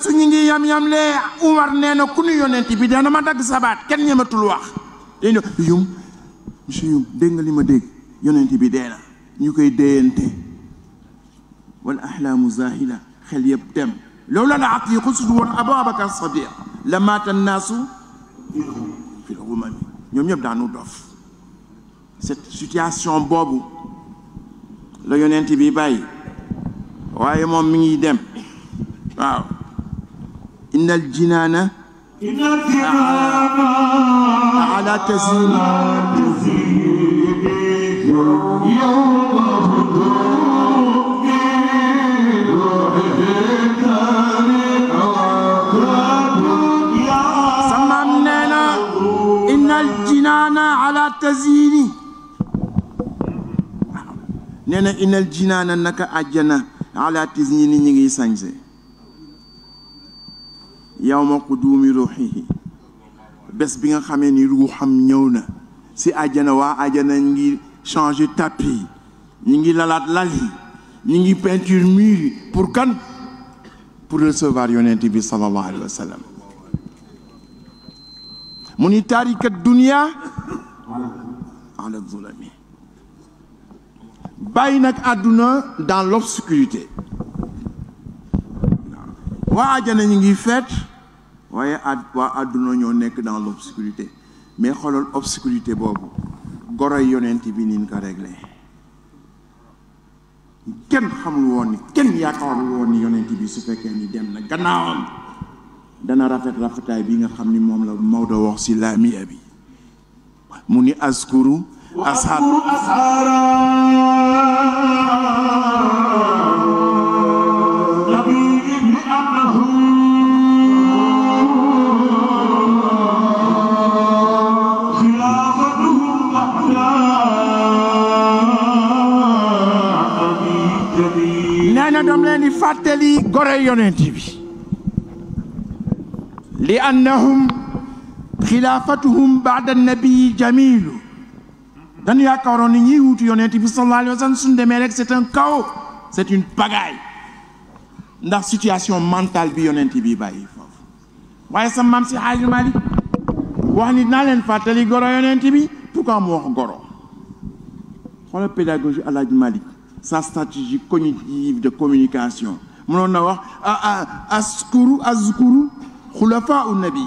su ñu ngi yam-yam lee Umar nee na ku nu yonent bi dana ma dagg sabaat kenn ñematul wax dañ yum monsieur yum dégg nga li ma dégg yonent bi dee na ñu koy déyante wal ahlaamu zahila xel yëpp dem loolu la Atiiqu su woon Abubakar Sadiq la maata naasu fil umami ñoom ñëpp daanu dof cette situation boobu la yonent bi bàyyi waaye moom mi ngi dem waaw innal jinaana ala tazini samam nee na innal jinaana ala tazini nee na innal jinaana naka àjjana ala tazini ñi ngi sañse yawma quduumi ruuxihi bés bi nga xamee ni ruuxam ñëw na si àjjana waa àjjana ñu ngi changer tapis ñu ngi lalaat lal yi ñu ngi peinture mur yi pour kan pour recevoir yonent bi sallallahu alayhi wa sallam mu ni taarika dunia ala zulami bàyyi nag àdduna dans l'obscurité waa àjjana ñu ngi feet waaye waa àdduna ñoo nekk dans l'obscurité mais xoolal obscurité boobu goroy yonent bi nin ko réglé kenn xamul woon ni kenn yaakaarul woon ni yonent bi su fekkee ni dem na gannaawam dana rafetaay bi nga xam ni moom la Maodo wax si laamiya bi mu ni askuru ashaara dam leen di fàttali gore yonent bi li annahum xilaafatuhum baada nabii jamilu dañu yaakaaroon ni ñiy wuutu yonent bi sallallahu alayhi wa sallam suñu demee rek c'est un chaos c'est une pagaille ndax situation mentale bi yonent bi bàyyi foofu waaye sa maam si Haaji Malik wax ni naa leen fàttali goro yonent bi pourquoi mu wax goro xoolal pédagogie Alaaji Malik sa stratégie cognitive de communication mënoon na wax azkuru xulafaa u nabi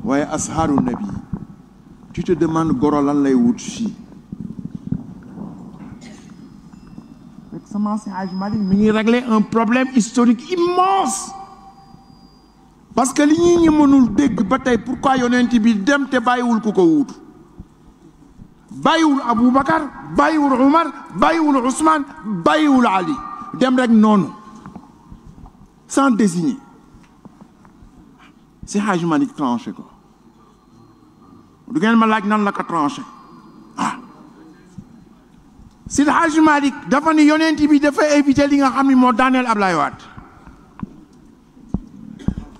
waaye ashaaru nabi tu te demandes goro lan lay wut fii rek sama si Hajj Malik mi ngi régler un problème historique immense parce que li ñi mënul dégg ba tey pourquoi yonent bi dem te bàyyiwul ku ko wuutu bàyyiwul Aboubacar bàyyiwul Umar bàyyiwul Ousmane bàyyiwul Ali dem rek noonu sans désigner si Hajj Malik tranché ko du ngeen ma laaj nan la ko tranché si Hajj Malik dafa ni yonent bi dafa éviter li nga xam ni moo daaneel Ablaye Wade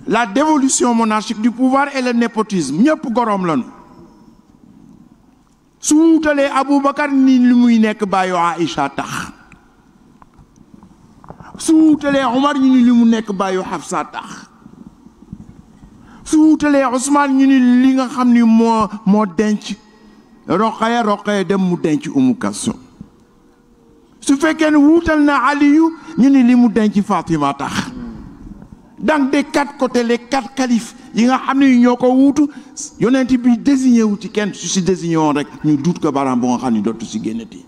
la dévolution monarchique du pouvoir et le népotisme ñëpp gorom lañu su wutalee Aboubacar ni li muy nekk bàyyu Aïcha tax su wutalee Omar ñu ni li mu nekk bàyyu Hafsa tax su wutalee Ousmane ñu ni li nga xam ni moo denc Roqaya dem mu denc Umu Kalsum su fekkee ne wuutal na Aliyu ñu ni li mu denc Fatima tax donc des quatre côtés les quatre califes yi nga xam ne ñoo ko wuutu yonent bi désigné wu ci kenn su si désigné woon rek ñu duut ko baram bo nga xam ne dootu si génnati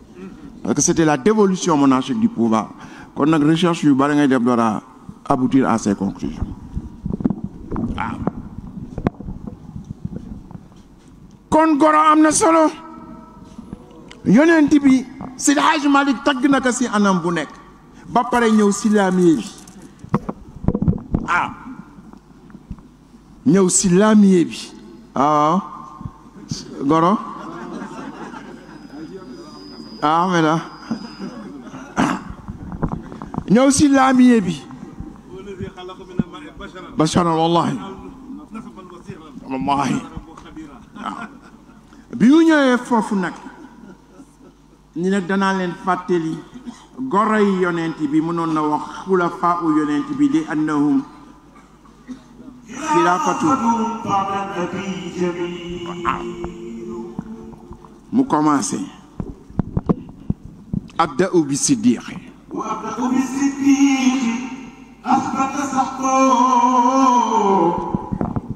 parce que c'était la dévolution monarchique du pouvoir kon nag recherche yu bari ngay def doora aboutir à ces conclusions waaw kon goro am na solo yonent bi Seydi Hadji Malick tagg na ko si anam bu nekk ba pare ñëw si laamiye bi ñëw si laamiye bi goro mela ñëw si laamiye bi basharan wallahi bi mu ñëwee foofu nag ni nag danaa leen fàttali goro yi yonent bi mënoon na wax xulafaa u yonent bi li annahum xilaafatu mu commencé abda'u bi siddiqi أثبت سحقه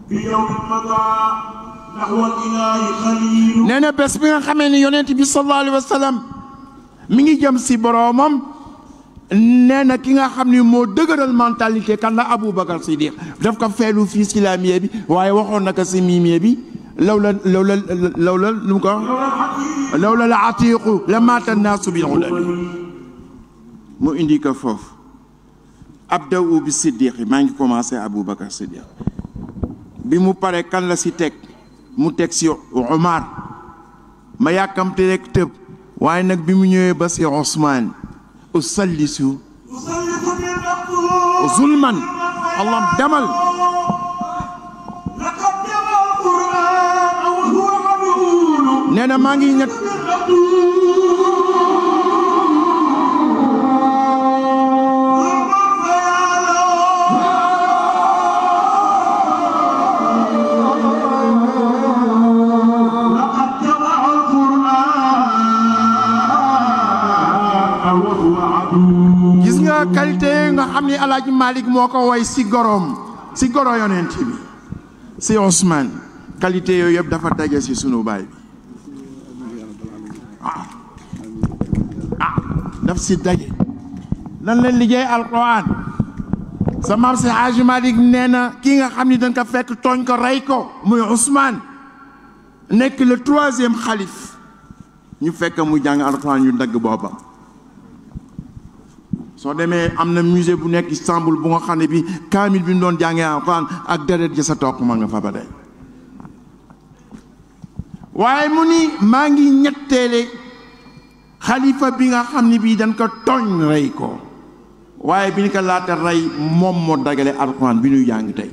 في يوم مضى نحو الإله خليل نانا بس بيغا خامي يونت بي صلى الله عليه وسلم ميغي جام سي برومام نانا كيغا خامني مو دغرال مونتاليتي كان لا ابو بكر الصديق داف كا فيلو في اسلاميه بي واي واخون نكا سي ميميه بي لولا نمكو لولا العتيق لما الناس بالعلم مو انديكا فوف abda'u bi siddiq maa ngi commencé Aboubacar Siddiq bi mu pare kan la si teg mu teg si Omar ma yàkkamte rek tëb waaye nag bi mu ñëwee ba si Ousmane usallisu zulman allah demal nee na maa ngi ñett qualité nga xam ni Alaaji Malick moo ko woy si goroom si goro yonent bi si Ousmane qualité yooyu yëpp dafa daje si sunu baay bi daf si daje lan leen liggéey alquran sa maam si Alaaji Malick nee na kii nga xam ni dañ ko fekk tooñ ko rey ko muy Ousmane nekk le 3e xalif ñu fekk mu jàng alquran ñu dagg boppam soo demee am na musée bu nekk Istanbul bu nga xam ne bi kaamil bi mu doon jàngee alxuraan ak deret ja sa toq ma nga fa ba tey waaye mu ni maa ngi ñetteele xalifa bi nga xam ne bii dañ ko tooñ rey ko waaye bi ñu ko laata rey moom moo dagale alxuraan bi ñuy jàng tey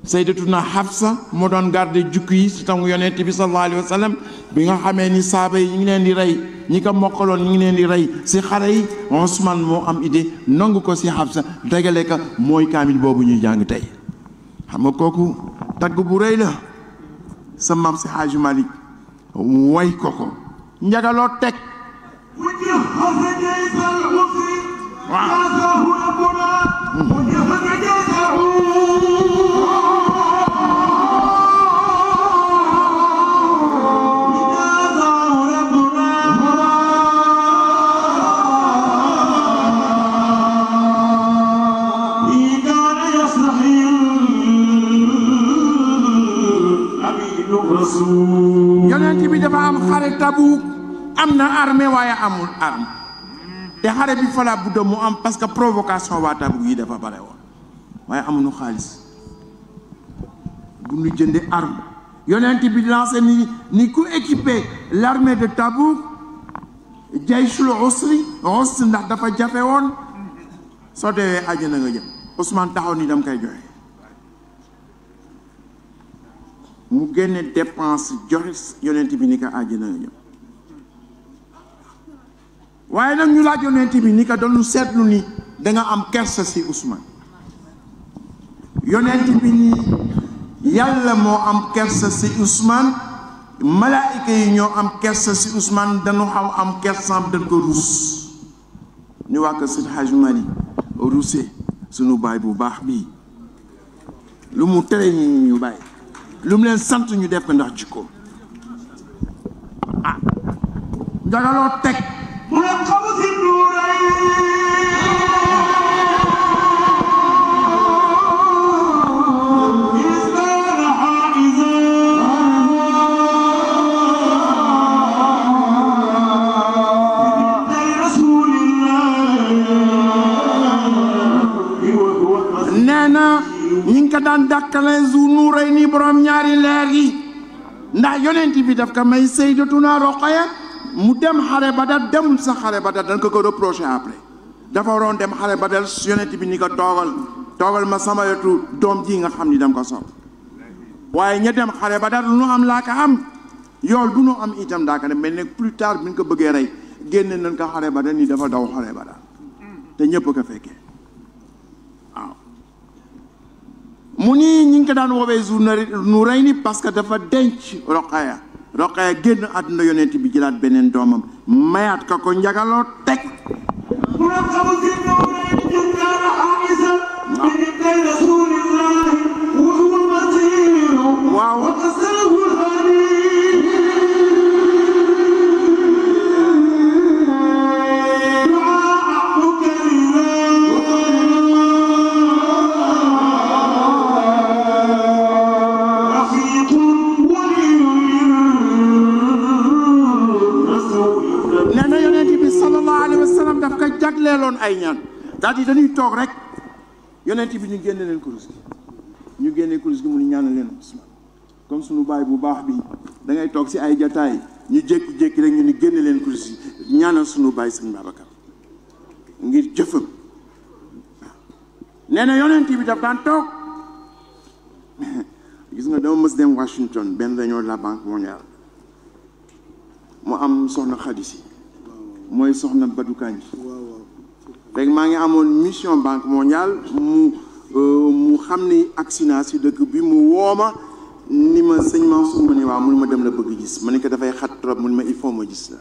Sayyidatuna Hafsa moo doon garde jukki yi si tangu yonent bi sallallahu alayhi wa sallam bi nga xamee ni saaba yi ñu ngi leen di rey ñi ko mokkaloon ñu ngi leen di rey si xare yi Ousmane moo am idée nangu ko si Hafsa dagale ka mooy kaamil boobu ñuy jàng tey xam nga kooku tagg bu rëy la sa maam si Hadji Malick way ko ko njagaloo teg yonent bi dafa am xare Tabuk am na armée waaye amul arme te xare bi fala budda mu am parce que provocation waa Tabuk yi dafa bare woon waaye amuñu xaalis bu ñu jëndee arme yonent bi lancé ni ku équipé l'armée de Tabuk jayshul usri ndax dafa jafe woon soo deewee àjjana nga jëm Ousmane taxaw ni dam koy joxe mu génne dépense joxe yonent bi ni ko àjjana nga jëm waaye nag ñu laaj yonent bi ni ko doon seetlu ni danga am kersa si Ousmane yonent bi ni yàlla moo am kersa si Ousmane malaayika yi ñoo am kersa si Ousmane dañu xaw am kersaam dañ ko ruus ñu waa ko Seydi Hadji Malick ruusee sunu baay bu baax bii lu mu tere ñu bàyyi lu mu leen sant ñu def ko ndax jikko njagaloo teg mu ne xamu si duuray nee na ñi ngi ko daan dàkkale zu nuuray ni borom ñaari leer yi ndax yonent bi daf ko may Sayyidatuna Roqaya mu dem xare Badar demul sa xare Badar dañ ko reproché après dafa waroon dem xare Badar yonent bi ni ko toogal ma sama wetu doom ji nga xam ni dam ko sopp waaye ña dem xare Badar lu nu am laa ko am yool bu nu am itam daa ko dem mais nag plus tard bi ñu ko bëggee rey génne nañ ko xare Badar ni dafa daw xare Badar te ñëpp ko fekkee waaw mu ni ñi ngi ko daan woowee Zu Nurayni parce que dafa denc Roqaya génn àdduna yonent bi jëlaat beneen doomam mayaat ka ko njagaloo teg waaw jagleeloon ay ñaan daal di dañuy toog rek yonent bi ñu génne leen kurus gi ñu génne kurus gi mu ni ñaanal leen Ousmane comme suñu baay bu baax bi da ngay toog si ay jataay ñu jékki-jékki rek ñu ni génne leen kurus gi ñaanal suñu baay sëñ Babacar ngir jëfam nee na yonent bi daf daan toog gis nga dama mës dem Washington benn réunion de la Banque mondiale mu am soxna Khadisi mooy soxna Badou Kandji fekk maa ngi amoon mission Banque mondiale mu xam ni accident si dëkk bi mu wooma ni ma sëñ Mansour ma ni waaw mu ma dem la bëgg gis ma ni ko dafay xat trop mu ni ma il faut ma gis la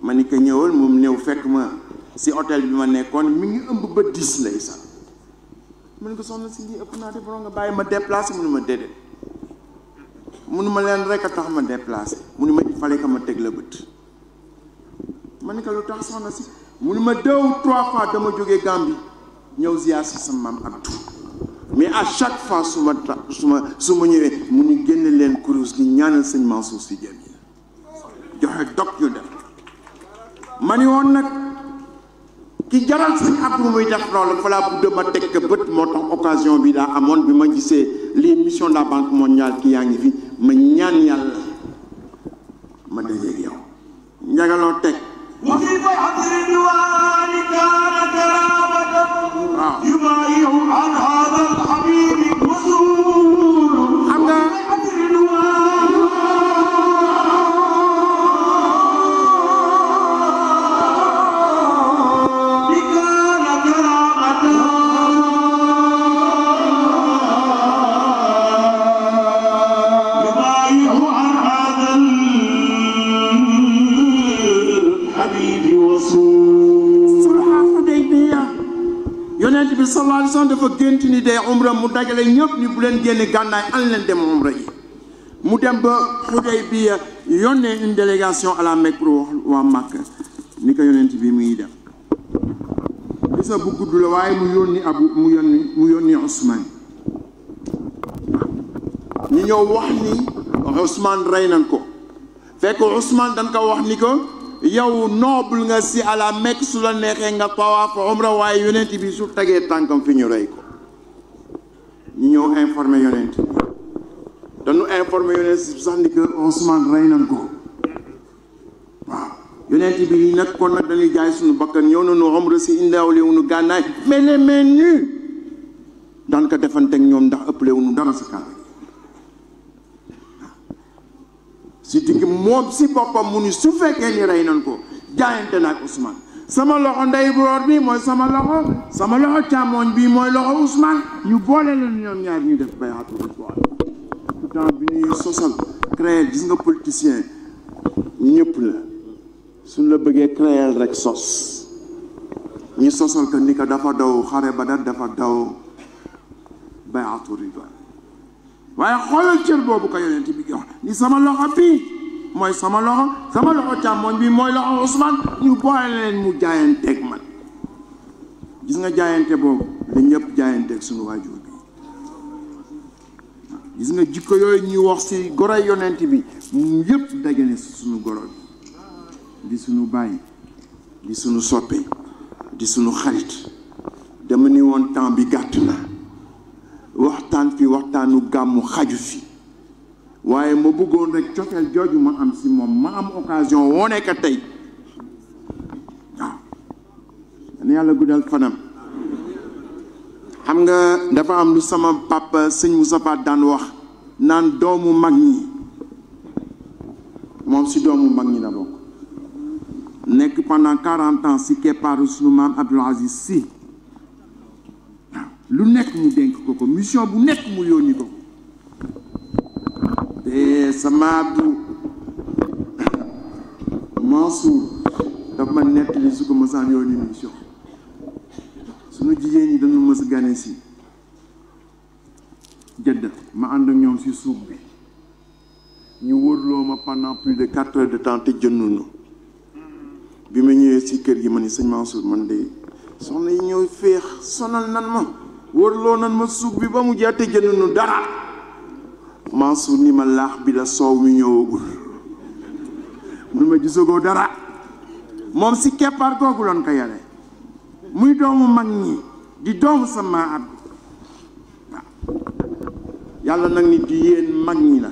ma ni ko ñëwal moom ñëw fekk ma si hôtel bi ma nekkoon mi ngi ëmb ba 10 lay sax ma ni ko soxna si lii ëpp naa te borom nga bàyyi ma déplacé mu ni ma déedéet mu ni ma leen rek a tax ma déplacé mu ni ma il fallait que ma teg la bët ma ni ko lu tax soxna si mu ni ma 2 ou 3 fois dama jógee Gambie ñëw ziar si sama maam Abdou mais à chaque fois su ma ñëwee mu ni génne leen kurus gi ñaanal sëñ Mansour si jëm yi joxe dog yu def ma ni woon nag ki jaral sëñ Abdou muy def loolu fa laa budde ma teg ko bët moo tax occasion bi daa amoon bi ma gisee les missions de la Banque mondiale ki yaa ngi fi ma ñaan yàlla ma dajeeg yow njagaloo teg وفي بيعة الرضوان كان كرامة يبايع عن هذا الحبيب وصول بيعة الرضوان كان كرامة يبايع عن هذا yonent bi sallallahu alayhi wa sallam dafa gént ni day umra mu dajale ñëpp ni bu leen génne gànnaay an leen dem umra yi mu dem ba Hudaybiya yónnee une délégation à la Mecque pour waa Makka ni ko yonent bi muy dem gis na bu gudd la waaye mu yónni Ousmane ñu ñëw wax ni Ousmane rey nañ ko fekk Ousmane dañ ko wax ni ko yow noble nga si à la Mecque su la neexee nga tawaaf umra waaye yonent bi su tegee tànkam fi ñu rey ko ñu ñëw informé yonent bi dañu informé yonent bi sax ni que Ousmane rey nañ ko waaw yonent bi nag kon nag dañuy jaay suñu bakkan ñëw nañu umra si indaaw wu ñu gànnaay mais les mains nues daan ko defanteeg ñoom ndax ëppale wu ñu dara si kàddu si digg moom si boppam mu ni su fekkee ni rey nañ ko jaayante na ak Ousmane sama loxo ndeyjoor bi mooy sama loxo càmmoñ bi mooy loxo Ousmane ñu boole leen ñoom ñaar ñu def bay'atu ridwaan pourtant bi ñuy sosal créer gis nga politicien ñëpp la suñ la bëggee créer rek sos ñu sosal ko ni ko dafa daw xare Badar dafa daw bay'atu ridwaan waaye xoolal cër boobu ko yonent bi jox ni sama loxo bii mooy sama loxo càmmoñ bi mooy loxo Ousmane ñu boole leen mu jaayanteeg man gis nga jaayante boobu la ñëpp jaayanteeg suñu waajur bi gis nga jikko yooyu ñuy wax si goro yonent bi mu yëpp dajale si suñu goro bi di suñu bàyyi di suñu soppe di suñu xarit dama ni woon temps bi gàtt na waxtaan fi waxtaanu gàmmu xaju fi waaye ma bëggoon rek cofeel jooju ma am si moom ma am occasion wone ka tey waaw dana yàlla guddal fanam xam nga dafa am lu sama papa sëñ Moustapha daan wax naan doomu mag ñi moom si doomu mag ñi la bokk nekk pendant 40 ans si keppaaru sunu maam Abdoul Aziz Sy lu nekk mu dénk ko ko mission bu nekk mu yónni ko te sama Abdou Mansour daf ma nettali su ko mësaan yónni mission suñu jigéen ñi dañu mës gane si Jedda ma ànd ak ñoom si suuf bi ñu wërloo ma pendant plus de 4 heures de temps te jëndunu bi ma ñëwee si kër gi ma ni sëñ Mansour man de soxna yi ñëw féex sonal nan ma wërloo nan ma suuf bi ba mu jeex te jëndunu dara Mansour ni ma laax bi la soow mi ñëwagul mun ma gisagoo dara moom si keppaar googu loon ko yare muy doomu mag ñi di doomu sama at yàlla nag nit di yéen mag ñi la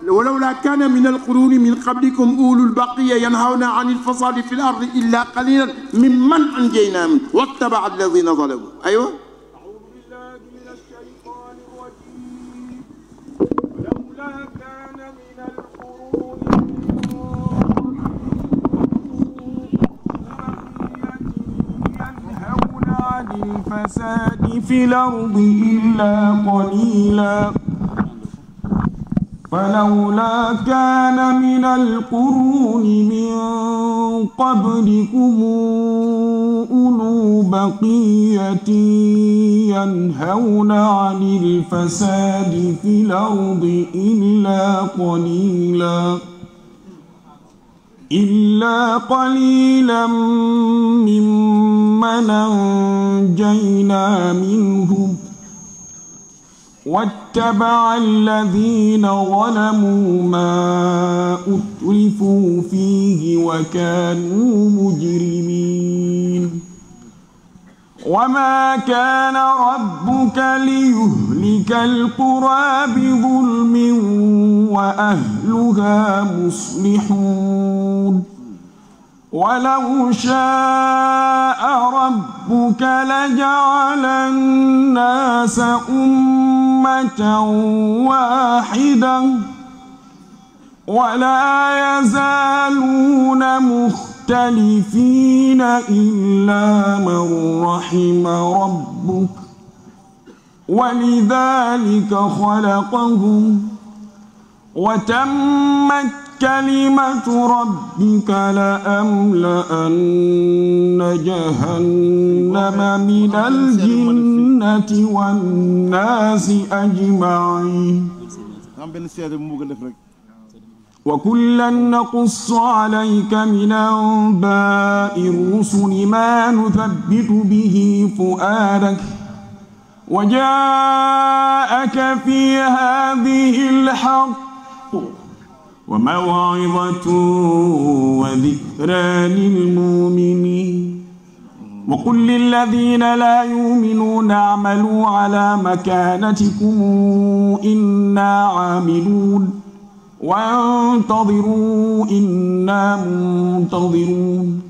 ولولا كان من القرون من قبلكم أولو البقية ينهون عن الفساد في الأرض إلا قليلا ممن أنجينا منه واتبع الذين ظلموا أيوة أعوذ بالله من الشيطان الرجيم ولولا كان من القرون ينهون عن الفساد في الأرض إلا قليلا فلولا كان من القرون من قبلكم أولو بقية ينهون عن الفساد في الأرض إلا قليلا ممن أنجينا منهم واتبع الذين ظلموا ما أترفوا فيه وكانوا مجرمين وما كان ربك ليهلك القرى بظلم وأهلها مصلحون ولو شاء ربك لجعل الناس أمة واحدة ولا يزالون مختلفين إلا من رحم ربك ولذلك خلقهم وتمت كلمة ربك لأملأن جهنم من الجنة والناس أجمعين وكلا نقص عليك من أنباء الرسل ما نثبت به فؤادك وجاءك في هذه الحق وموعظة وذكرى للمؤمنين وقل للذين لا يؤمنون اعملوا على مكانتكم إنا عاملون وانتظروا إنا منتظرون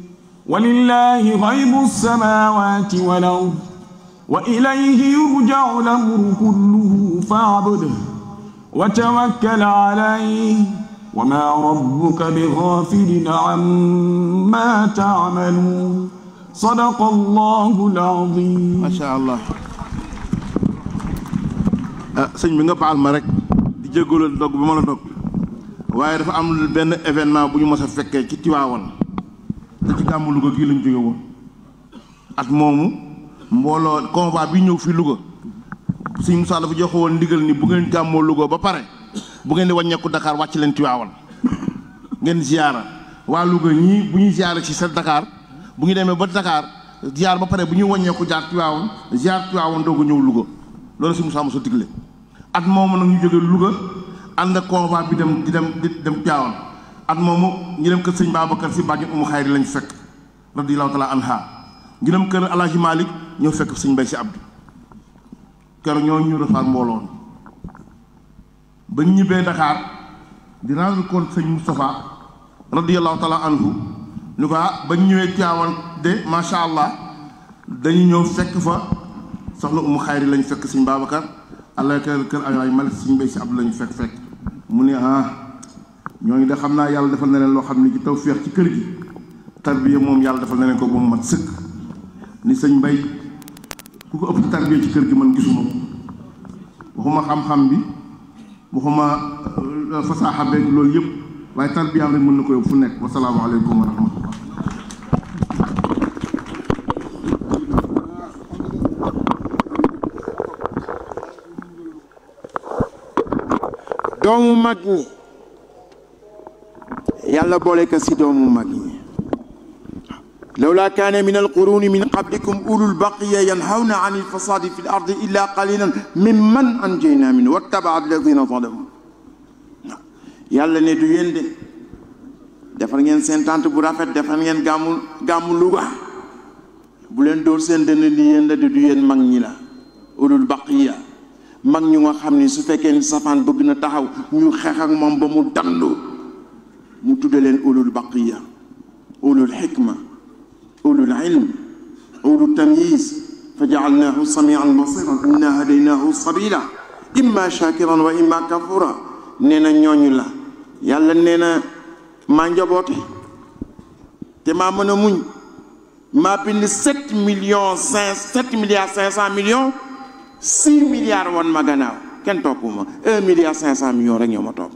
ولله غيب السماوات والأرض وإليه يرجع الأمر كله فاعبده وتوكل عليه وما ربك بغافل عما تعملون صدق الله العظيم ما شاء الله sëñ bi nga baal ma rek di jégalu dog bi ma la dog waaye dafa am benn événement bu ñu mës a fekkee ci Tiwaawan te ci gàmmu Louga gii lañ jóge woon at moomu mbooloo convoi bi ñëw fii Louga sëñ Moussa dafa joxe woon ndigal ni bu ngeen gàmmoo Louga ba pare bu ngeen di wàññeeku Dakar wàcc leen Tiwaawan ngeen ziyaara waa Louga ñii bu ñuy ziyaara ci sa Dakar bu ñu demee ba Dakar ziyaar ba pare bu ñuy wàññeeku jaar Tiwaawan ziyaar Tiwaawan doogu ñëw Louga loolu sëñ Moussa mos a digle at moomu nag ñu jóge Louga ànd ak convoi bi dem Tiwaawan at moomu ñu dem kër sëñ Babacar si bàjjen Umu Xayri lañ fekk radiyallahu taala anha ñu dem kër Alaaji Malick ñëw fekk sëñ Mbay si Abdou keroog ñoo ñu refaat mbooloon ba ñu ñibbee Dakar di rendre compte sëñ Moustapha radiyallahu taala anhu ñu ko ba ñu ñëwee Tiwaawan de macha allah dañu ñëw fekk fa soxna Umu Xayri lañ fekk sëñ Babacar allah kër Alaaji Malick sëñ Mbay si Abdou lañu fekk mu ne ñooñu de xam naa yàlla defal na leen loo xam ne ci tawfeex ci kër gi tarbiya moom yàlla defal na leen ko ba mu mat sëkk ni sëñ Mbay ku ko ëpp tarbiya ci kër gi man gisuma ko waxuma xam-xam bi waxuma fasaaxa beeg loolu yëpp waaye tarbiyaam rek mën na ko yóbbu fu nekk wasalaamu aleykum wa rahmatullah. doomu mag ñi yàlla boole ko si doomu mag ñi lawla kaana min alquruni min qablikum ulul baqiya yanhawna an alfasadi fi l ardi illa qalilan mimman anjayna min wattabaa alladina zalamu yàlla ne du yéen de defar ngeen seen tànt bu rafet defar ngeen gàmmu Louga bu leen dóor seen dënn li yéen la de du yéen mag ñi la ulul baqiya mag ñu nga xam ni su fekkee ni safaan bëgg na taxaw ñu xeex ak moom ba mu dandu mu tudde leen ulul baqiya ulul xikma ulul ilm ulul tamyiz fa jaalnaahu samian basiran inna hadaynaahu sabila imma shakiran wa imma kafura nee na ñooñu la yàlla nee na maa njaboote te maa mën a muñ maa bind 7 milliards 500 millions 6 milliards wan ma gannaaw kenn toppuma 1 milliard 500 millions rek ñoo ma topp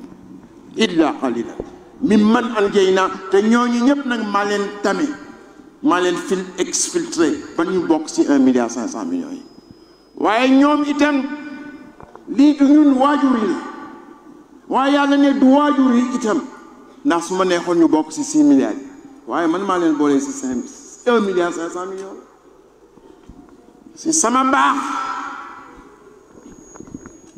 illa qalila mimman anjayna te ñooñu ñëpp nag maa leen tame maa leen exfiltré ba ñu bokk ci 1 milliard 500 millions yi waaye ñoom itam lii du ñun waajur yi la waaye yàlla ne du waajur yi itam ndax su ma neexoon ñu bokk ci 6 milliards yi waaye man maa leen boole ci 1 milliard 500 millions ci sama mbaax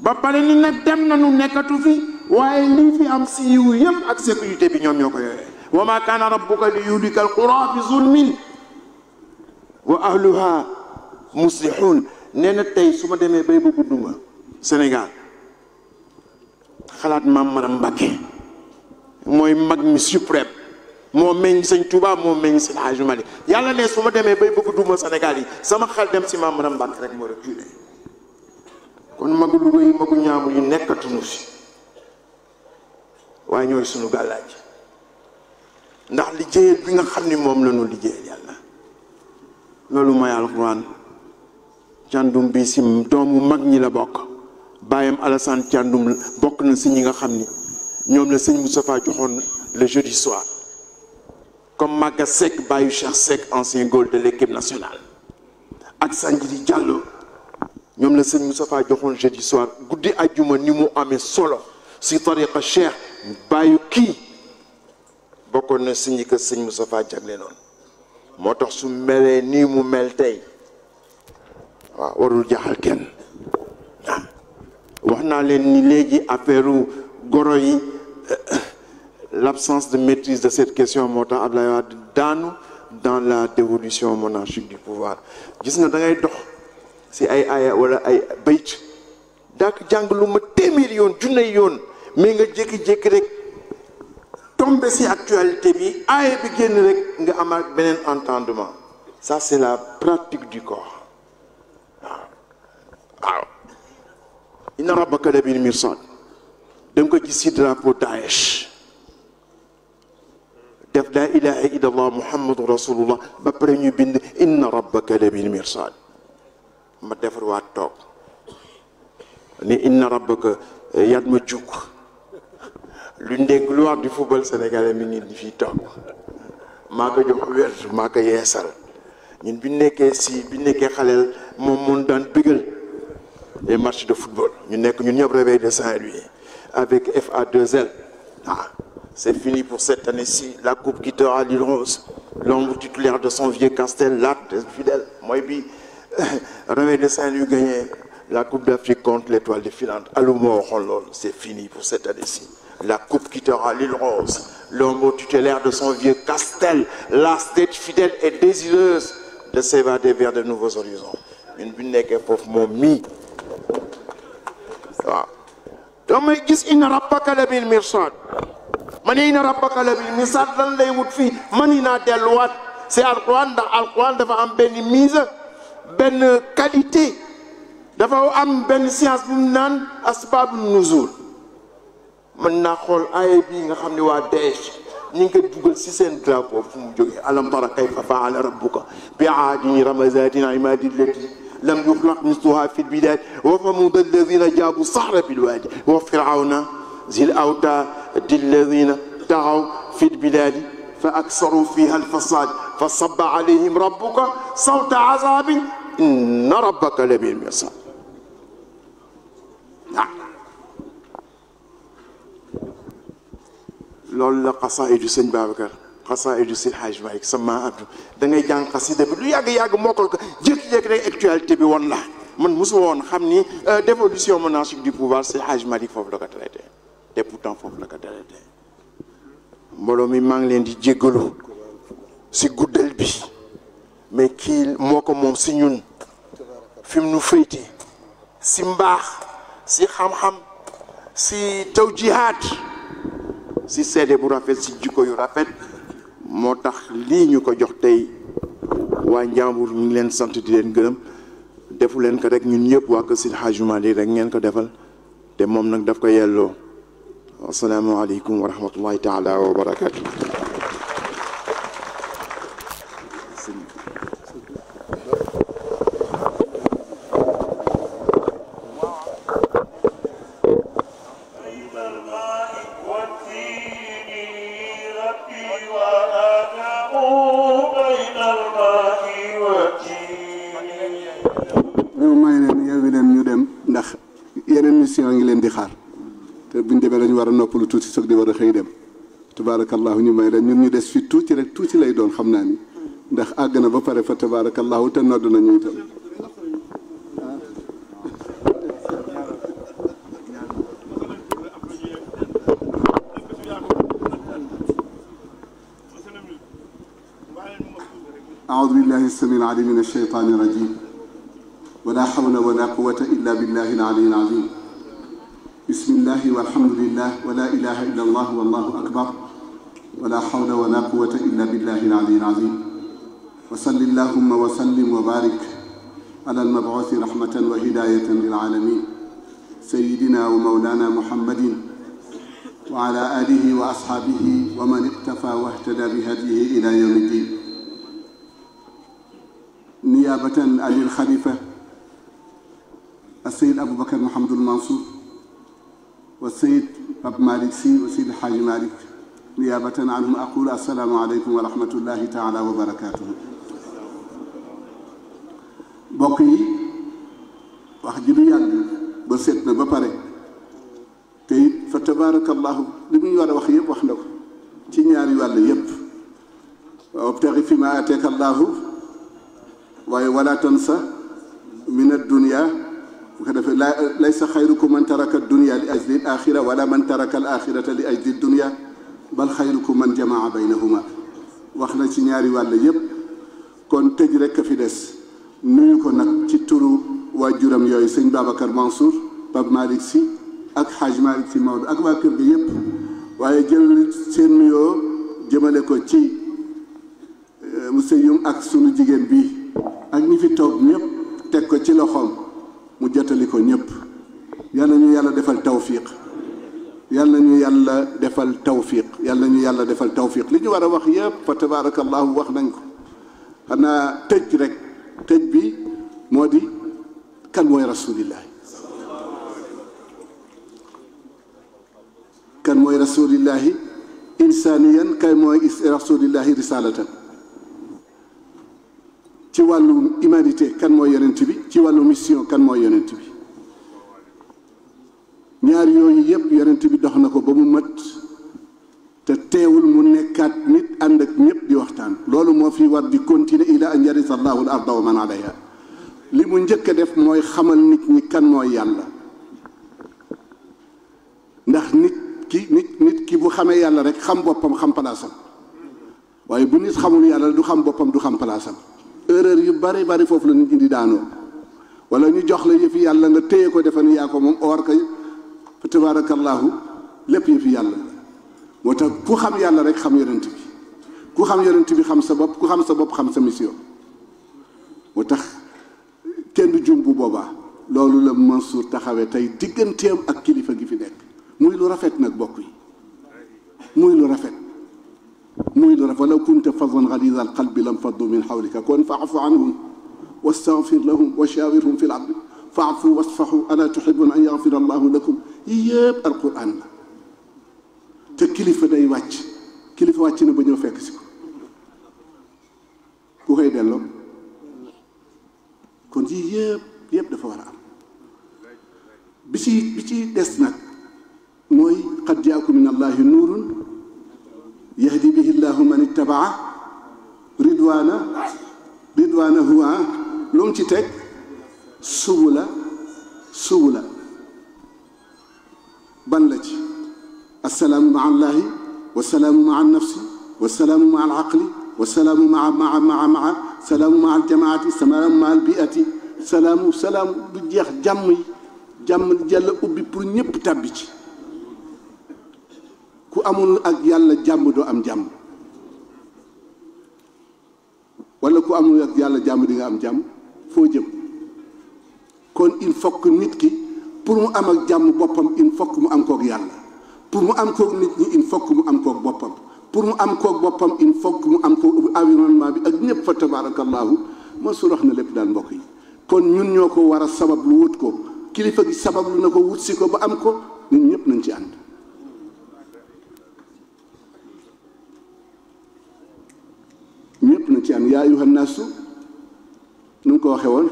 ba pare ni nag dem nañu nekkatu fi waaye lii fi am si yiw yëpp ak sécurité bi ñoom ñoo ko yore wa ma kaana rabbuka li yuhlika alqura bi zulmin wa ahluha muslihun nee na tey su ma demee bay bëgg duma Sénégal xalaat maam Maram Mbacké mooy mag mi suprême moo meññ sëñ Touba moo meññ sëñ Hadji Malick yàlla ne su ma demee bay bëgg duma Sénégal yi sama xel dem si maam Maram Mbacké rek moo reculé kon magu Louga yi magu ñaamu yi nekkatuñu fi waaye ñooy sunu gàllaaj ndax liggéeyal bi nga xam ni moom la ñu liggéeyal yàlla loolu mooy alxuraan càndum bi si doomu mag ñi la bokk bàyyam Alassane càndum bokk na si ñi nga xam ni ñoom la sëñ Moustapha joxoon le jeudi soir comme Maga Seck bàyyu Cheikh Seck ancien goal de l'équipe nationale ak Sanjiri Diallo ñoom la sëñ Moustapha joxoon jeudi soir guddi ajjuma ni mu amee solo si tariqa Cheikh bàyyu kii bokkoon na si ñi ko sëñ Moustapha jagle noonu moo tax su melee nii mu mel tey waaw warul jaaxal kenn wax naa leen ni léegi affaire goro yi l'absence de maîtrise de cette question moo tax Abdoulaye Wade daanu dans la dévolution monarchique du pouvoir gis nga da ngay dox si ay aaya wala ay bayt daak jàng lu ma téeméeri yoon junne yoon mais nga jékki-jékki rek tombé si actualité bi aaya bi génn rek nga amaat beneen entendement ça c'est la pratique du corps waaw inna rabbaka labil mirsad da nga ko gis si drapeau Daesh def laa ilaha illa allah muhammadu rasulullah ba pare ñu bind inna rabbaka labil mirsad ma defar waat toog ni inna rabbaka yat ma jug lu ndég gloire du football sénégalais mi ngi di fii toog maa ko jox wér maa ko yeesal ñun bi nekkee xaleel moom mun daan bégal les matchs de football ñu nekk ñun ñëpp réveil de Saint-Louis avec FA2L c'est fini pour cette année-ci la coupe quittera l'île Rose l'ombre titulaire de son vieux Castel l'acte fidèle mooy bi réveil de Saint-Louis gagné la coupe d'Afrique contre l'Étoile de Finlande alu moo waxoon loolu c'est fini pour cette année-ci la coupe quittera l'île Rose l'ombre tutélaire de son vieux Castel la tête fidèle et désireuse de s'évader vers de nouveaux horizons ñun bi nekkee foofu moom mii waaw damay gis inna rabbaka labil mirsad man inna rabbaka labil mirsad lan lay wut fii man naa delluwaat c'est alquran ndax alquran dafa am benn mise benn qualité dafa am benn science bu mu naan asbabun nuzul mën naa xool aaya bii nga xam ne waa Daesh ñi ngi ko dugal si seen drapeau fu mu jógee alam tara kayfa faala rabbuka bi aadin ramazatin imadi allati lam yuxlaq misluha fi lbilad wa thamud alladina jaabu saxra fi lwaadi wa firawna zil awtaadi alladina taxaw fi lbiladi fa aksaru fiha alfasad fa sabba alayhim rabbuka sawta azabin inna rabbaka la bil mirsad loolu la xasaidu sëñ Babacar xasaidu sëñ Hadj Malick sama Abdou da ngay jàng xasida bi lu yàgg-yàgg mokkal ko jékki-jékki rek actualité bi woon la man mosu woon xam ni dévolution monarchique du pouvoir sëñ Hadj Malick foofu la ko traité te pourtant foofu la ko traité mbooloo mi maa ngi leen di jéggalu si guddal bi mais kii moo ko moom si ñun fi mu nu féete si mbaax si xam-xam si tawjihaat si seede bu rafet si jikko yu rafet moo tax lii ñu ko jox tey waa Njàmbur ñu ngi leen sant di leen gërëm defu leen ko rek ñun ñëpp waa ko si Hadji Malick rek ngeen ko defal te moom nag daf ko yelloo asalaamaaleykum wa rahmatullahi taala wa barakatu noppalu tuuti soog di war a xëy dem tabaarakallahu ñu may leen ñun ñu des fi tuuti rek tuuti lay doon xam naa ni ndax àgg na ba pare fa tabaarakallahu te nodd nañu itam أعوذ بالله السميع العليم من الشيطان الرجيم ولا حول ولا قوة إلا بالله العلي العظيم بسم الله والحمد لله ولا إله إلا الله والله أكبر ولا حول ولا قوة إلا بالله العلي العظيم وصل اللهم وسلم وبارك على المبعوث رحمة وهداية للعالمين سيدنا ومولانا محمد وعلى آله وأصحابه ومن اقتفى واهتدى بهديه إلى يوم الدين نيابة عن الخليفة السيد أبو بكر محمد المنصور والسيد أبو مالك سي والسيد الحاج مالك نيابة عنهم أقول السلام عليكم ورحمة الله تعالى وبركاته بقي وحجر يالله بسيطنا بپره تيد فتبارك الله لمن يوانا وخيب وحنو تنياري والله يب وابتغي فيما آتاك الله ولا تنسى من الدنيا ليس خيركم من ترك الدنيا لأجل الآخرة ولا من ترك الآخرة لأجل الدنيا بل خيركم من جمع بينهما واخنا سي ñaari wàll yépp kon tëj rek fi des nuyu ko nag ci turu waajuram yooyu sëñ Babacar Mansour Pape Malick Sy ak Hadj Malick Sy Maodo ak waa kër gi yépp waaye jël seen nuyoo jëmale ko ci monsieur Youm ak sunu jigéen bi ak ñi fi toog ñëpp teg ko ci loxoom mu jotali ko ñëpp yal na ñu yàlla defal tawfiq yal na ñu yàlla defal tawfiq yal na ñu yàlla defal tawfiq li ñu war a wax yëpp fa tabaarakallahu wax nañ ko xanaa tëj rek tëj bi moo di kan mooy rasulillahi kan mooy rasulillahi insaniyan kay mooy rasulillahi risalatan ci wàllu humanité kan mooy yonent bi ci wàllu mission kan mooy yonent bi ñaar yooyu yëpp yonent bi dox na ko ba mu mat te teewul mu nekkaat nit ànd ak ñëpp di waxtaan loolu moo fi war di continuer ila an yarisa allahu al arda wa man alayha li mu njëkk a def mooy xamal nit ñi kan mooy yàlla ndax nit ki bu xamee yàlla rek xam boppam xam palaasam waaye bu nit xamul yàlla du xam boppam du xam palaasam erreur yu bari bari foofu la nit ñi di daanoo wala ñu jox la yëfi yàlla nga téye ko defe ni yaa ko moom or kay fa tabarakallahu lépp yëfi yàlla moo tax ku xam yàlla rek xam yonent bi ku xam yonent bi xam sa bopp ku xam sa bopp xam sa mission moo tax kenn du jum bu boobaa loolu la Mansour taxawee tey digganteem ak kilifa gi fi nekk muy lu rafet nag bokk yi muy lu rafet muy dara fa law kunta faddan galiza alqalbi lam faddu min xawlika kon faafu anhum wastaghfir lahum wa shawirhum fi l-amri faafu wasfahu ala tuhibbuna an yaghfira allahu lakum yii yëpp alquran la te kilifa day wàcc kilifa wàcc na ba ñëw fekk si ko ku koy delloo kon yii yëpp dafa war a am bi ci des nag mooy qad jaakum min allahi nuurun yahdi bihi llahu man ittabaa ridwaanahu lu mu ci teg subula ban la ci assalaamu maa allahi wassalaamu maa nafsi wassalaamu maa alaqli wassalaamu maa salaamu maa aljamaati salaamu maa albiati salaamu du jeex jàmm yàlla ubbi pour ñëpp tàbbi ci ku amul ak yàlla jàmm doo am jàmm wala ku amul ak yàlla jàmm di nga am jàmm foo jëm kon il faut que nit ki pour mu am ak jàmm boppam il faut que mu am kook yàlla pour mu am kook nit ñi il faut que mu am kook boppam pour mu am kook boppam il faut que mu am kook environnement bi ak ñëpp fa tabarakallahu Mansour wax na lépp daal mbokk yi kon ñun ñoo ko war a sabab lu wut ko kilifa gi sabab lu na ko wut si ko ba am ko ñun ñëpp nañ ci ànd ñëpp nañ ci ànd yaa ayuha naasu nu mu ko waxee woon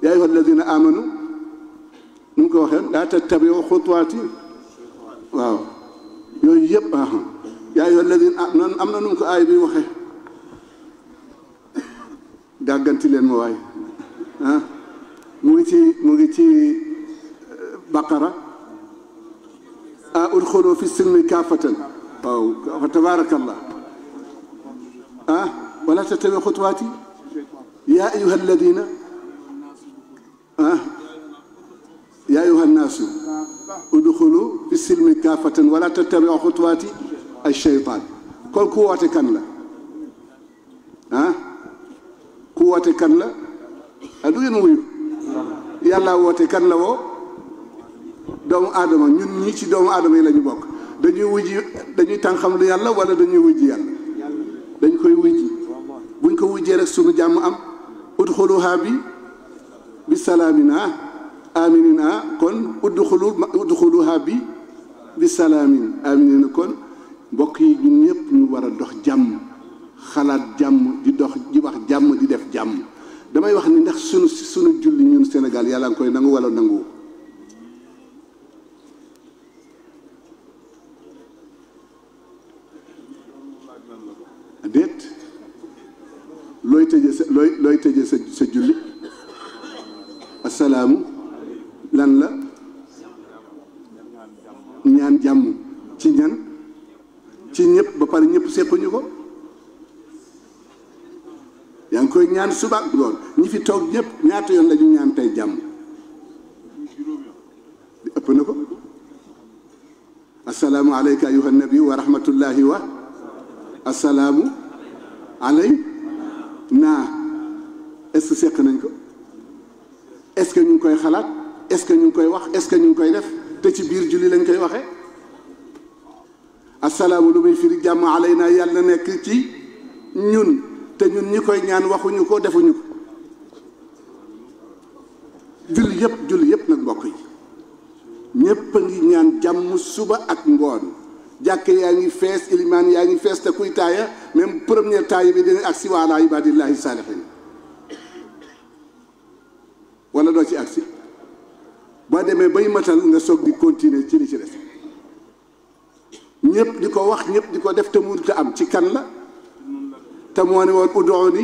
yaa ayuha alladina amanu nu mu ko waxee woon laa tattabiu xutuwaati waaw yooyu yëpp yaa ayuha alladina noonu am na nu mu ko aay bi waxee gàgganti leen ma waay mu ngi ci baqara udxulu fi silmi kaafatan waaw fa tabaarakallah wala tattabiu xutuwaati yaa ayuha alladina yaa ayuha nnaasu udxulu fi silmi kaafatan wala tattabiu xutuwaati ash-shaytaan kon ku woote kan la ku woote kan la du ngeen wuyu yàlla woote kan la woo doomu aadama ñun ñii ci doomu aadama yi la ñu bokk dañuy tànqam lu yàlla wala dañuy wujji yàlla dañ koy wujji buñ ko wujjee rek sunu jàmm am udxuluha bi salaamina aminina kon udxuluha bi salaamin aminina kon mbokk yi ñun ñëpp ñu war a dox jàmm xalaat jàmm di wax jàmm di def jàmm damay wax ni ndax sunu julli ñun Sénégal yàlla nga koy nangu wala nangu déet looy tëje sa julli assalaamu lan la ñaan jàmm ci ñan ci ñëpp ba pare ñëpp seppuñu ko yaa ngi koy ñaan suba ak ngoon ñi fi toog ñëpp ñaata yoon la ñu ñaan tey jàmm ëpp na ko assalaamu alayka ayuha nabi wa rahmatullahi wa assalaamu alay naa est-ce que seq nañ ko est-ce que ñu ngi koy xalaat est-ce que ñu ngi koy wax est-ce que ñu ngi koy def te ci biir julli lañ koy waxee assalaamu lu muy firi jàmm alay naa yàlla na nekk ci ñun te ñun ñi koy ñaan waxuñu ko defuñu ko julli yëpp nag mbokk yi ñëpp a ngi ñaan jàmm suba ak ngoon jàkke yaa ngi fees ilimaan yaa ngi fees te kuy taaya même première taaya bi dina agsi wa ala ibadillahi saalihin wala doo ci agsi boo demee bay matal nga soog di continuer ci li ci des ñëpp di ko wax ñëpp di ko def te mënut a am ci kan la te moo ne woon ud'uuni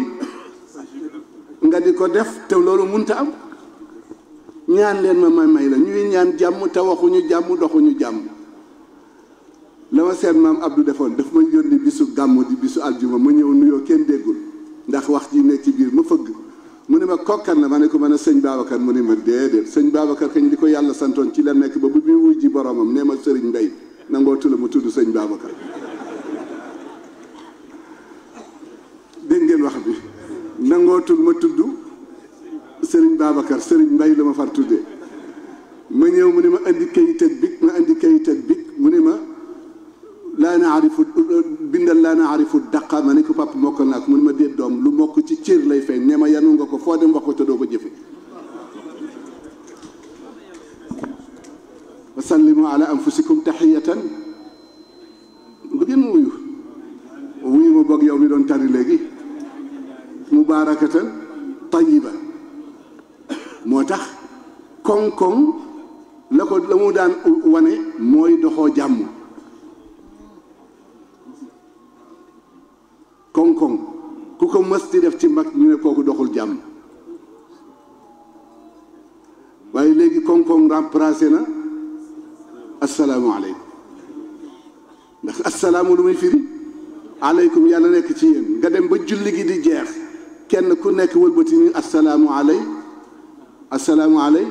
nga di ko def te loolu mënut a am ñaan leen ma may la ñuy ñaan jàmm te waxuñu jàmm doxuñu jàmm la ma seen maam Abdou defoon daf ma yónni bisu gàmmu di bisu aljuma ma ñëw nuyoo kenn déggul ndax wax ji nekk ci biir ma fëgg mu ne ma kokkan la ma ne ko mën a sëñ Babacar mu ne ma déedéet sëñ Babacar kañ li ko yàlla santoon ci la nekk ba bu muy wuy ji boromam nee ma sëriñ Mbay nangoo tula mu tudd sëñ Babacar dégg ngeen wax bi nangootul ma tudd sëriñ Babacar sëriñ Mbay la ma far tuddee ma ñëw mu ne ma indi kayit ak bic ma indi kayit ak bic mu ne ma laa naarifu bindal laa naarifu daqa ma ne ko papa mokkal naa ko mun ma déet doom lu mokk ci cër lay feeñ ne ma yanu nga ko foo dem wax ko te doo ko jëfe wa sallimu ala anfusikum taxiyatan bu ngeen wuyu ma boog yow mi doon tari léegi mubaarakatan tayiba moo tax koŋ-koŋ la mu daan wane mooy doxoo jàmm koŋ-koŋ ku ko mës di def ci mag ñu ne kooku doxul jàmm waaye léegi koŋ-koŋ remplacé na asalaamualeykum ndax asalaamu lu muy firi aleykum yàlla nekk ci yéen nga dem ba julli gi di jeex kenn ku nekk wëlbati ni asalaamu aley